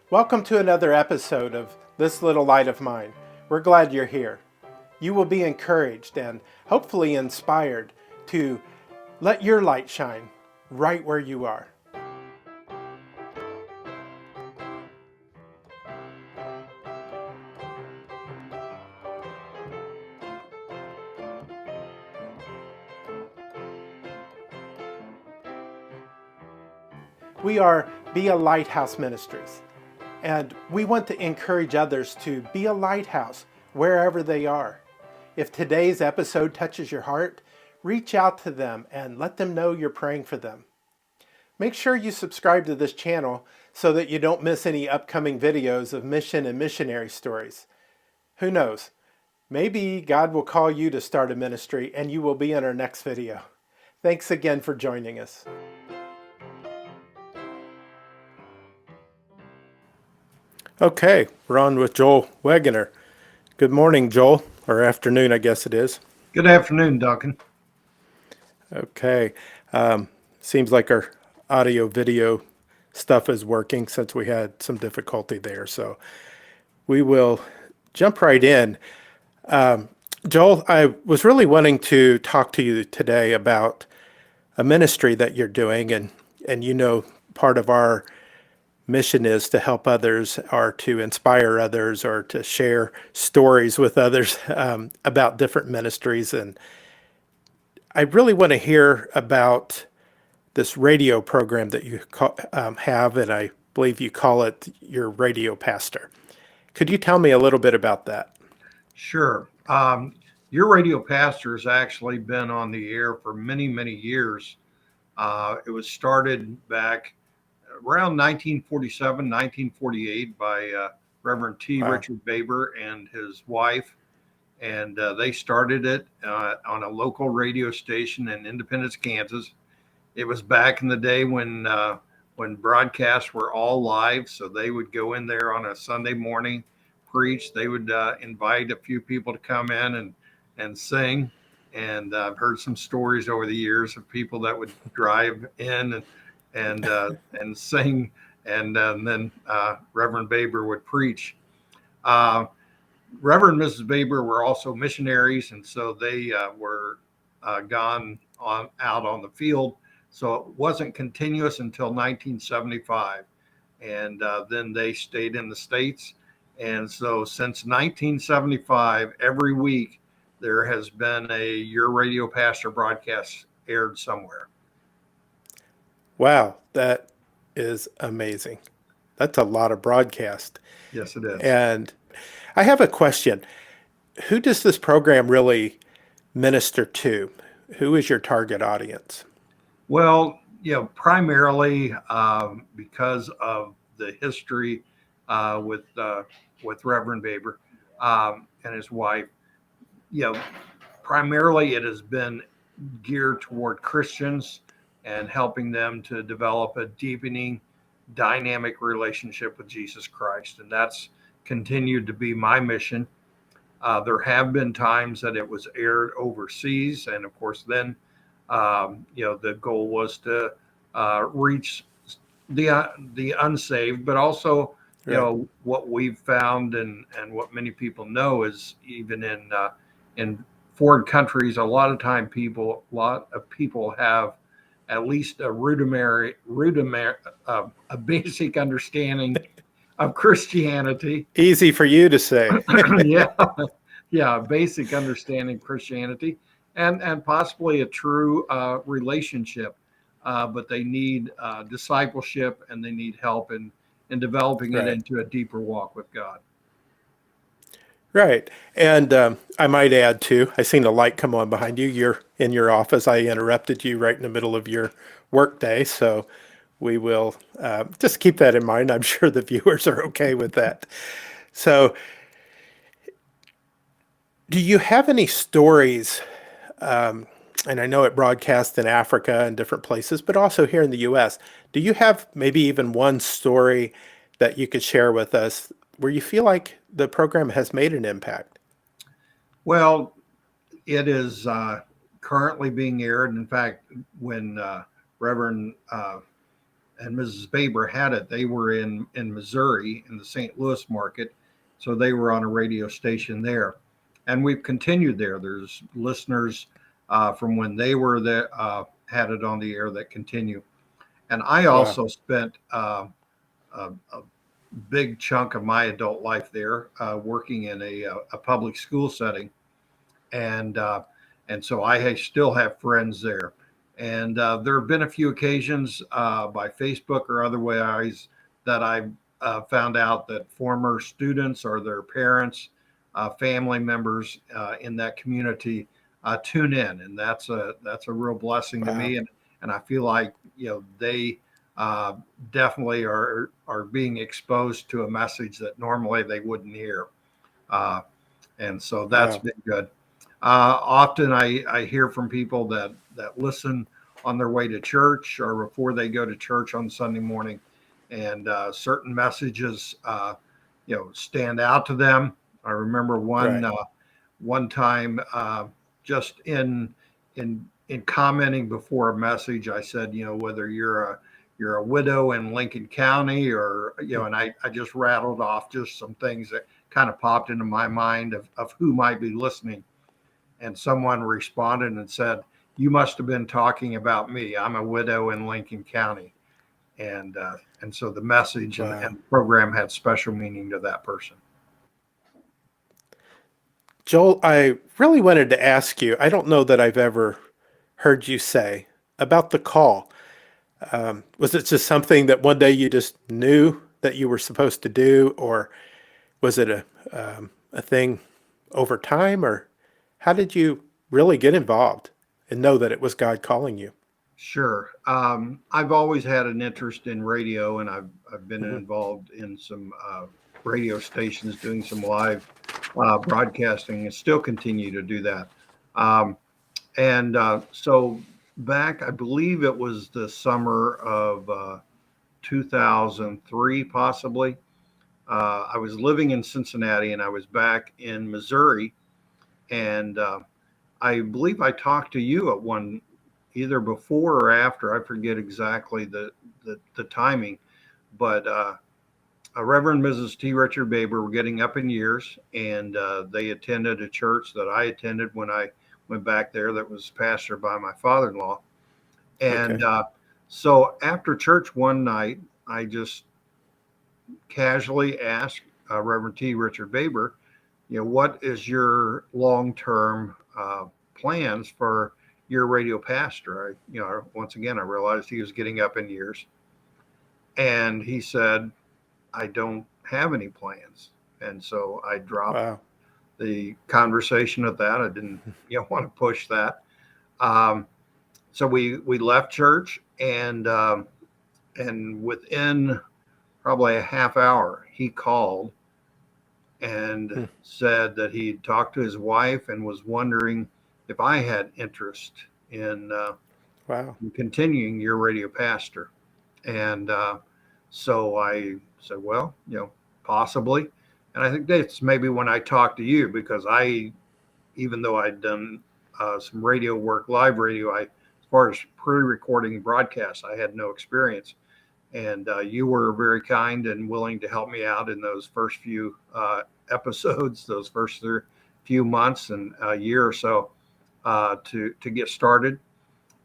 Welcome to another episode of This Little Light of Mine. We're glad you're here. You will be encouraged and hopefully inspired to let your light shine right where you are. We are Be A Lighthouse Ministries, and we want to encourage others to be a lighthouse wherever they are. If today's episode touches your heart, reach out to them and let them know you're praying for them. Make sure you subscribe to this channel so that you don't miss any upcoming videos of mission and missionary stories. Who knows? Maybe God will call you to start a ministry and you will be in our next video. Thanks again for joining us. Okay, we're on with Joel Wegener. Good morning, Joel, or afternoon, I guess it is. Good afternoon, Duncan. Okay, seems like our audio video stuff is working since we had some difficulty there. So we will jump right in. Joel, I was really wanting to talk to you today about a ministry that you're doing, and you know, part of our mission is to help others or to inspire others or to share stories with others about different ministries. And I really want to hear about this radio program that you have, and I believe you call it your radio pastor. Could you tell me a little bit about that? Sure. Your radio pastor has actually been on the air for many, many years. It was started back around 1947, 1948 by Reverend T. Wow. Richard Baber and his wife. And they started it on a local radio station in Independence, Kansas. It was back in the day when broadcasts were all live. So they would go in there on a Sunday morning, preach. They would invite a few people to come in and sing. And I've heard some stories over the years of people that would drive in and sing, and then Reverend Baber would preach. Reverend and Mrs. Baber were also missionaries, and so they were gone out on the field. So it wasn't continuous until 1975, and then they stayed in the States. And so since 1975, every week there has been a Your Radio Pastor broadcast aired somewhere. Wow, that is amazing. That's a lot of broadcast. Yes, it is. And I have a question. Who does this program really minister to? Who is your target audience? Well, primarily because of the history with Reverend Baber and his wife. Primarily it has been geared toward Christians and helping them to develop a deepening, dynamic relationship with Jesus Christ. And that's continued to be my mission. There have been times that it was aired overseas. And of course, then, the goal was to reach the unsaved, but also, what we've found and what many people know is even in foreign countries, a lot of people have at least a a basic understanding of Christianity. Easy for you to say. Basic understanding of Christianity and possibly a true relationship. But they need discipleship and they need help in developing it into a deeper walk with God. Right. And I might add too, I seen a light come on behind you. You're in your office. I interrupted you right in the middle of your work day. So we will just keep that in mind. I'm sure the viewers are okay with that. So do you have any stories? And I know it broadcasts in Africa and different places, but also here in the U.S. Do you have maybe even one story that you could share with us where you feel like the program has made an impact? Well, it is currently being aired. In fact, when Reverend and Mrs. Baber had it. They were in Missouri in the St. Louis market, so they were on a radio station there, and we've continued there. There's listeners from when they were there, had it on the air, that continue. And I Wow. also spent a big chunk of my adult life there, working in a public school setting, and so I still have friends there. And there have been a few occasions by Facebook or other ways that I've found out that former students or their parents, family members in that community tune in, and that's a real blessing to Wow. me. And I feel like they uh, definitely are being exposed to a message that normally they wouldn't hear. Uh, and so that's Wow. been good. Often I hear from people that listen on their way to church or before they go to church on Sunday morning, and certain messages stand out to them. I remember Right. one time, just in commenting before a message, I said, whether you're a widow in Lincoln County, or and I just rattled off just some things that kind of popped into my mind of who might be listening. And someone responded and said, "You must have been talking about me. I'm a widow in Lincoln County." And so the message Wow. and the program had special meaning to that person. Joel, I really wanted to ask you, I don't know that I've ever heard you say about the call. Was it just something that one day you just knew that you were supposed to do, or was it a thing over time, or how did you really get involved and know that it was God calling you? Sure. I've always had an interest in radio, and I've been Hmm. involved in some radio stations doing some live broadcasting, and still continue to do that. Um, and so back, I believe it was the summer of 2003, possibly. I was living in Cincinnati, and I was back in Missouri, and I believe I talked to you at one, either before or after. I forget exactly the timing, but Reverend Mrs. T. Richard Baber were getting up in years, and they attended a church that I attended when I went back there, that was pastored by my father-in-law. And Okay. so after church one night, I just casually asked Reverend T. Richard Baber, what is your long-term plans for your radio pastor? Once again, I realized he was getting up in years, and he said, I don't have any plans. And so I dropped Wow. the conversation at that. I didn't, want to push that. Um, so we left church, and within probably a half hour, he called and Hmm. said that he talked to his wife and was wondering if I had interest Wow. in continuing your radio pastor. And so I said, well, possibly. And I think that's maybe when I talked to you, because even though I'd done some radio work, live radio, as far as pre-recording broadcasts, I had no experience. And you were very kind and willing to help me out in those first few episodes, those first few months and a year or so to get started.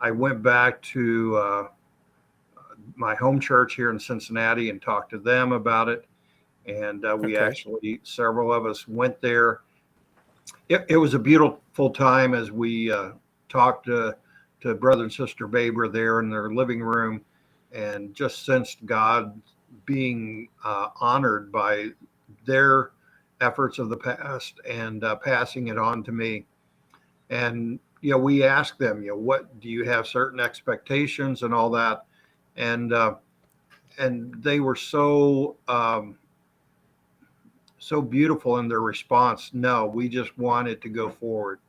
I went back to my home church here in Cincinnati and talked to them about it. And we Okay. actually, several of us went there. It was a beautiful time as we talked to brother and sister Baber there in their living room, and just sensed God being honored by their efforts of the past, and passing it on to me. And we asked them, what do you have certain expectations and all that, and they were so beautiful in their response. No, we just want it to go forward.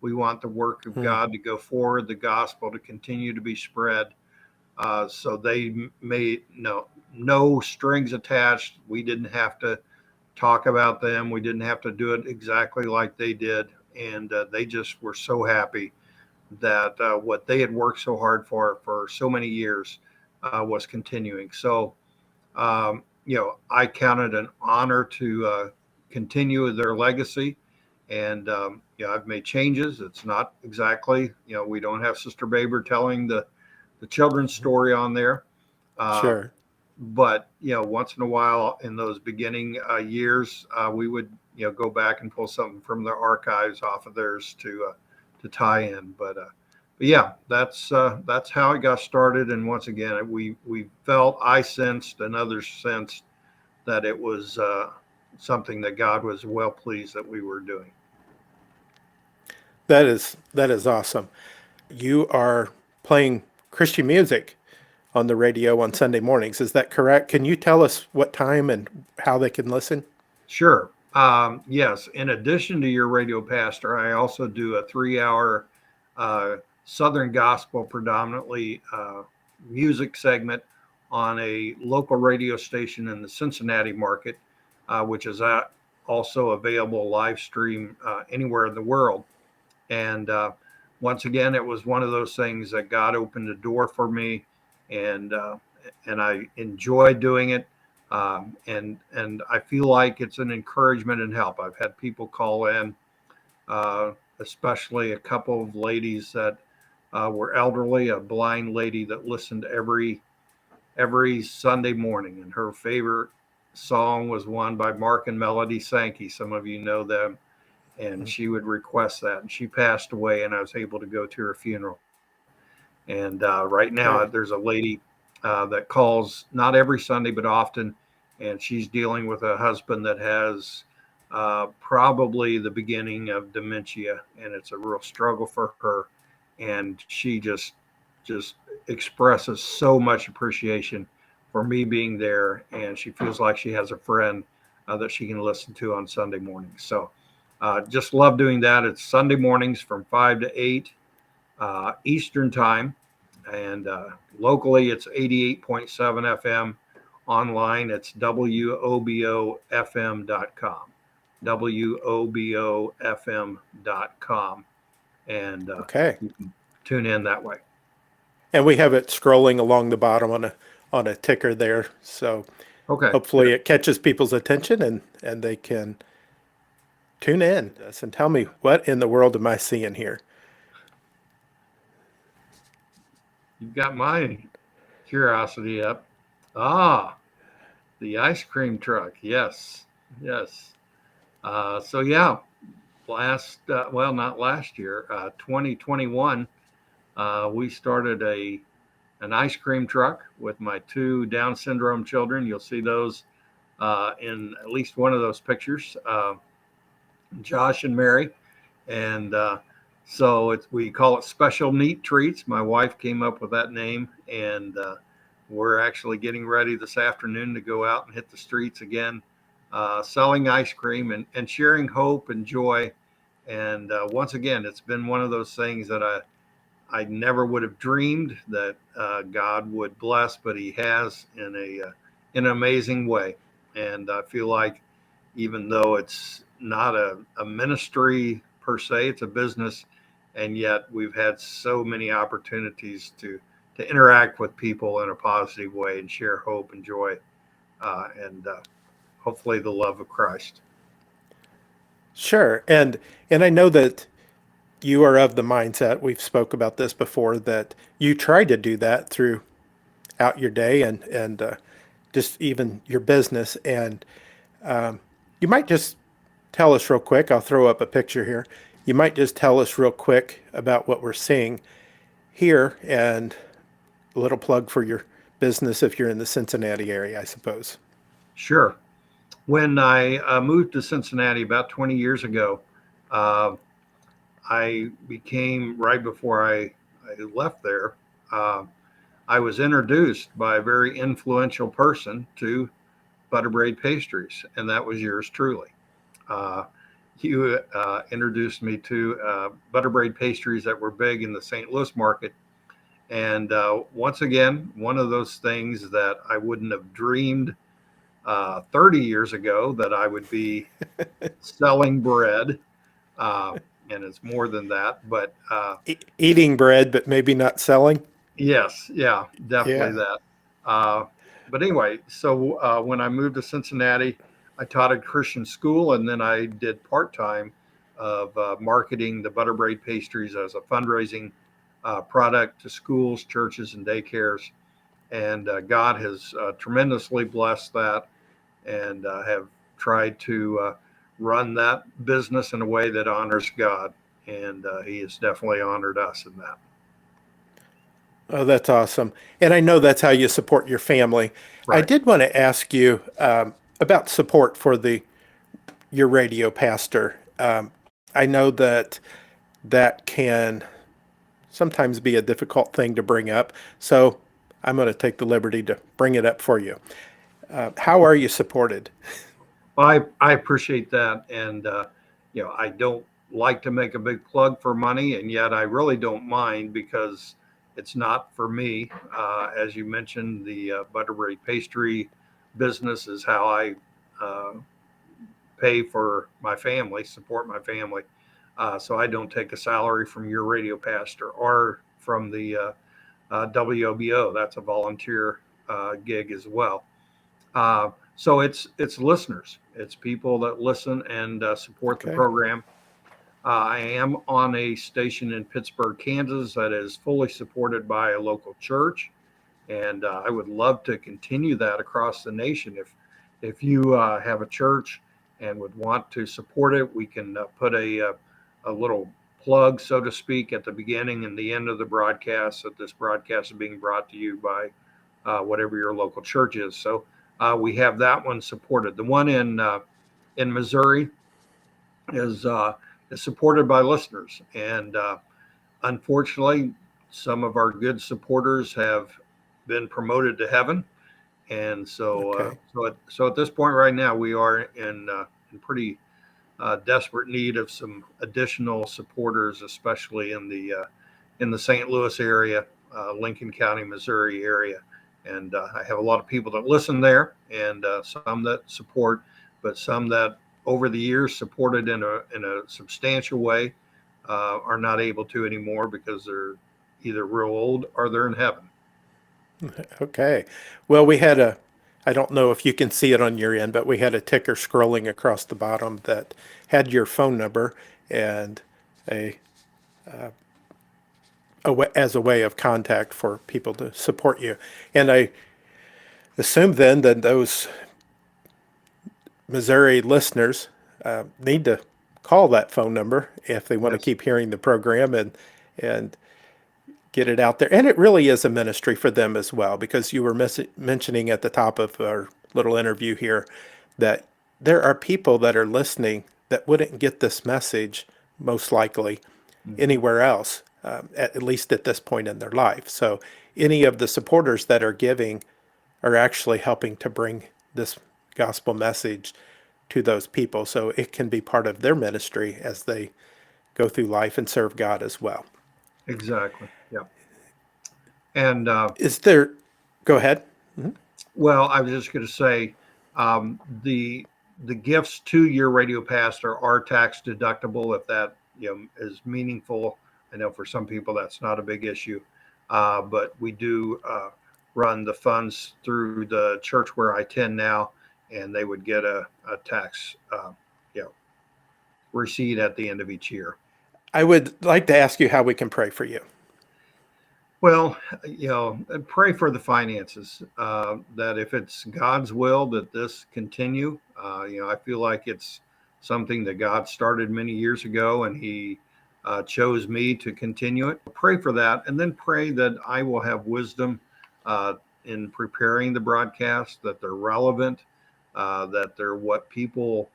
We want the work of Hmm. God to go forward, the gospel to continue to be spread. So they made no strings attached. We didn't have to talk about them. We didn't have to do it exactly like they did, and they just were so happy that what they had worked so hard for so many years was continuing. So, I counted an honor to continue their legacy. And, I've made changes. It's not exactly, we don't have Sister Baber telling the children's story on there. Uh, Sure. but, once in a while in those beginning years, we would, go back and pull something from their archives off of theirs to tie in. But yeah, that's how it got started. And once again, I sensed and others sensed that it was something that God was well pleased that we were doing. That is awesome. You are playing Christian music on the radio on Sunday mornings. Is that correct? Can you tell us what time and how they can listen? Sure. Yes. In addition to your radio pastor, I also do a 3 hour Southern gospel, predominantly music segment on a local radio station in the Cincinnati market, which is also available live stream anywhere in the world. And once again, it was one of those things that God opened the door for me, and I enjoy doing it. And I feel like it's an encouragement and help. I've had people call in, especially a couple of ladies that were elderly, a blind lady that listened every Sunday morning, and her favorite song was one by Mark and Melody Sankey. Some of you know them, and she would request that. And she passed away, and I was able to go to her funeral. And right now, Okay. there's a lady that calls not every Sunday, but often, and she's dealing with a husband that has probably the beginning of dementia, and it's a real struggle for her. And she just expresses so much appreciation for me being there, and she feels like she has a friend that she can listen to on Sunday mornings. So just love doing that. It's Sunday mornings from 5 to 8 Eastern time, and locally it's 88.7 FM. Online it's wobofm.com, wobofm.com, and Okay. you can tune in that way. And we have it scrolling along the bottom on a ticker there. So Okay, hopefully good. it catches people's attention and they can tune in and tell me, what in the world am I seeing here? You've got my curiosity up. Ah, the ice cream truck. Yes, yes. So yeah, not last year, 2021, we started an ice cream truck with my two Down syndrome children. You'll see those in at least one of those pictures, Josh and Mary. And so we call it Special Neat Treats. My wife came up with that name, and we're actually getting ready this afternoon to go out and hit the streets again, selling ice cream and sharing hope and joy. And once again, it's been one of those things that I never would have dreamed that God would bless, but He has in an amazing way. And I feel like even though it's not a ministry per se, it's a business, and yet we've had so many opportunities to interact with people in a positive way and share hope and joy, and hopefully the love of Christ. Sure. And I know that you are of the mindset, we've spoke about this before, that you try to do that throughout your day and just even your business. And you might just tell us real quick. I'll throw up a picture here. You might just tell us real quick about what we're seeing here and a little plug for your business if you're in the Cincinnati area, I suppose. Sure. When I moved to Cincinnati about 20 years ago, uh, I became, right before I left there, uh, I was introduced by a very influential person to Butterbraid Pastries, and that was yours truly. Uh, you introduced me to Butterbraid Pastries that were big in the St. Louis market. And once again, one of those things that I wouldn't have dreamed 30 years ago that I would be selling bread. Uh, and it's more than that. But Eating bread, but maybe not selling. yes, yeah, definitely Yeah. that. But anyway, so when I moved to Cincinnati, I taught at Christian school, and then I did part-time of marketing the butter braid pastries as a fundraising product to schools, churches, and daycares. And God has tremendously blessed that, and have tried to run that business in a way that honors God. And He has definitely honored us in that. Oh, that's awesome. And I know that's how you support your family. I Right. did want to ask you about support for your radio pastor. I know that that can sometimes be a difficult thing to bring up, so I'm going to take the liberty to bring it up for you. How are you supported? I appreciate that. And, I don't like to make a big plug for money, and yet I really don't mind because it's not for me. As you mentioned, the butterberry pastry business is how I uh, pay for my family, support my family. So I don't take a salary from your radio pastor or from the WOBO. That's a volunteer gig as well. So it's listeners, it's people that listen and support the Okay. program. I am on a station in Pittsburgh, Kansas, that is fully supported by a local church, and I would love to continue that across the nation. If you have a church and would want to support it, we can put a little plug, so to speak, at the beginning and the end of the broadcast. That this broadcast is being brought to you by whatever your local church is. So we have that one supported. The one in Missouri is uh, is supported by listeners, and unfortunately, some of our good supporters have been promoted to heaven, and Okay. so at this point right now, we are in pretty desperate need of some additional supporters, especially in the St. Louis area, Lincoln County, Missouri area. And I have a lot of people that listen there, and some that support, but some that over the years supported in a substantial way are not able to anymore because they're either real old or they're in heaven. Okay. Well, I don't know if you can see it on your end, but we had a ticker scrolling across the bottom that had your phone number and a, as a way of contact for people to support you. And I assume then that those Missouri listeners need to call that phone number if they want to Yes, keep hearing the program and get it out there. And it really is a ministry for them as well, because you were mentioning at the top of our little interview here that there are people that are listening that wouldn't get this message most likely mm-hmm. anywhere else, at least at this point in their life. So any of the supporters that are giving are actually helping to bring this gospel message to those people so it can be part of their ministry as they go through life and serve God as well. Exactly. Yeah. And Is there, go ahead. Mhm. well, I was just going to say the gifts to your radio pastor are tax deductible if that is meaningful. I know for some people that's not a big issue, but we do run the funds through the church where I attend now, and they would get a tax you know, receipt at the end of each year. I would like to ask you how we can pray for you. Well, pray for the finances. That if it's God's will that this continue, I feel like it's something that God started many years ago, and He chose me to continue it. Pray for that, and then pray that I will have wisdom in preparing the broadcast, that they're relevant, that they're what people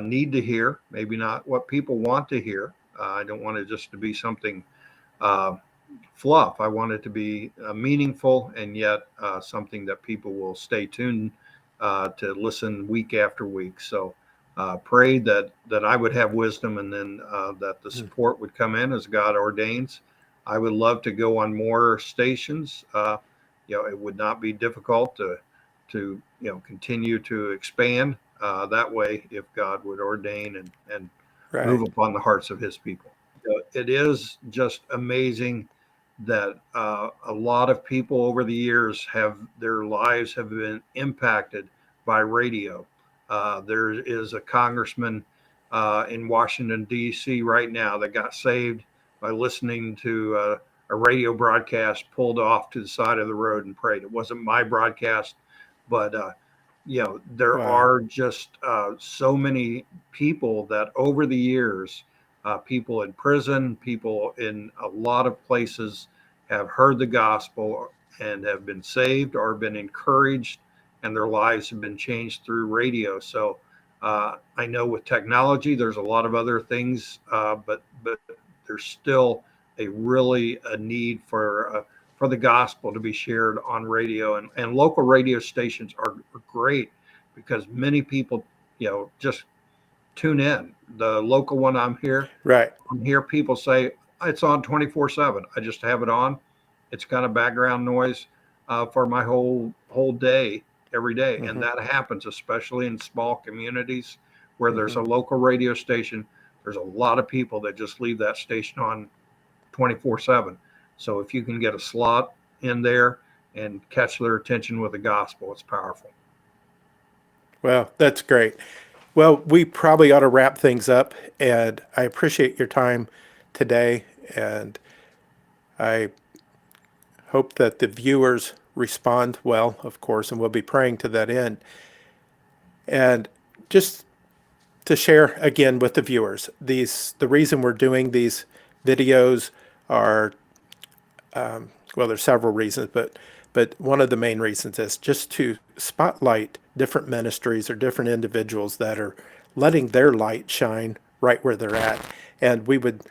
need to hear, maybe not what people want to hear. I don't want it just to be something. Uh, Fluff. I want it to be meaningful and yet something that people will stay tuned to listen week after week. So pray that I would have wisdom, and then that the Hmm. support would come in as God ordains. I would love to go on more stations. It would not be difficult to continue to expand that way if God would ordain and move Right. upon the hearts of His people. It is just amazing that a lot of people over the years have their lives have been impacted by radio. There is a congressman in Washington D.C. right now that got saved by listening to a radio broadcast pulled off to the side of the road and prayed. It wasn't my broadcast, but there Wow. are just so many people that over the years, people in prison, people in a lot of places have heard the gospel and have been saved or been encouraged, and their lives have been changed through radio. So I know with technology, there's a lot of other things, but there's still a need for the gospel to be shared on radio, and local radio stations are great because many people just tune in. The local one Right. I'm here people say it's on 24/7. I just have it on. It's kind of background noise for my whole day every day, and Hmm. that happens especially in small communities where there's Hmm. a local radio station. There's a lot of people that just leave that station on 24/7. So if you can get a slot in there and catch their attention with the gospel, it's powerful. Well, that's great. Well, we probably ought to wrap things up, and I appreciate your time today, and I hope that the viewers respond well, of course, and we'll be praying to that end. And just to share again with the viewers, the reason we're doing these videos are, well, there's several reasons, but one of the main reasons is just to spotlight different ministries or different individuals that are letting their light shine right where they're at. And we would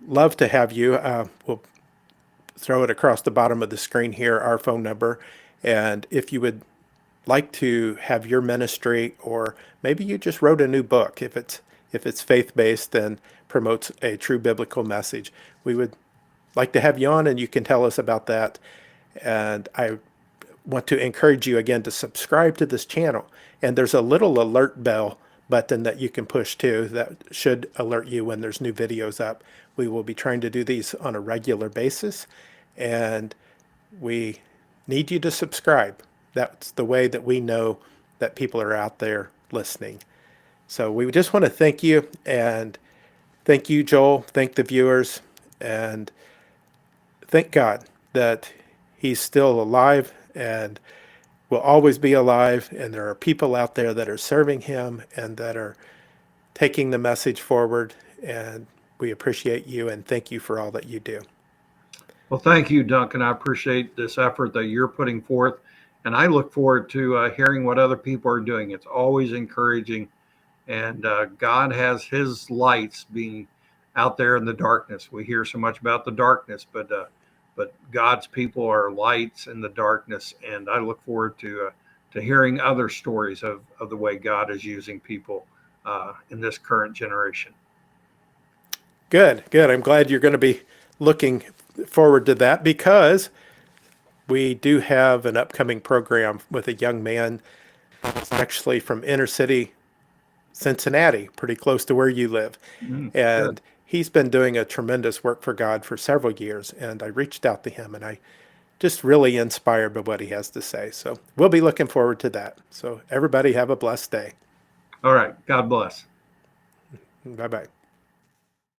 love to have you. We'll throw it across the bottom of the screen here, our phone number. And if you would like to have your ministry, or maybe you just wrote a new book, if it's faith-based and promotes a true biblical message, we would like to have you on, and you can tell us about that. And I want to encourage you again to subscribe to this channel. And there's a little alert bell button that you can push too that should alert you when there's new videos up. We will be trying to do these on a regular basis, and we need you to subscribe. That's the way that we know that people are out there listening. So we just want to thank you, and thank you, Joel. Thank the viewers, and thank God that he's still alive and will always be alive. And there are people out there that are serving him and that are taking the message forward. And we appreciate you and thank you for all that you do. Well, thank you, Duncan. I appreciate this effort that you're putting forth, and I look forward to hearing what other people are doing. It's always encouraging, and God has His lights being out there in the darkness. We hear so much about the darkness, but God's people are lights in the darkness, and I look forward to hearing other stories of the way God is using people in this current generation. Good, good. I'm glad you're going to be looking forward to that, because we do have an upcoming program with a young man, actually from inner city Cincinnati, pretty close to where you live. Good. And he's been doing a tremendous work for God for several years. And I reached out to him, and I just really inspired by what he has to say. So we'll be looking forward to that. So everybody have a blessed day. All right. God bless. Bye bye.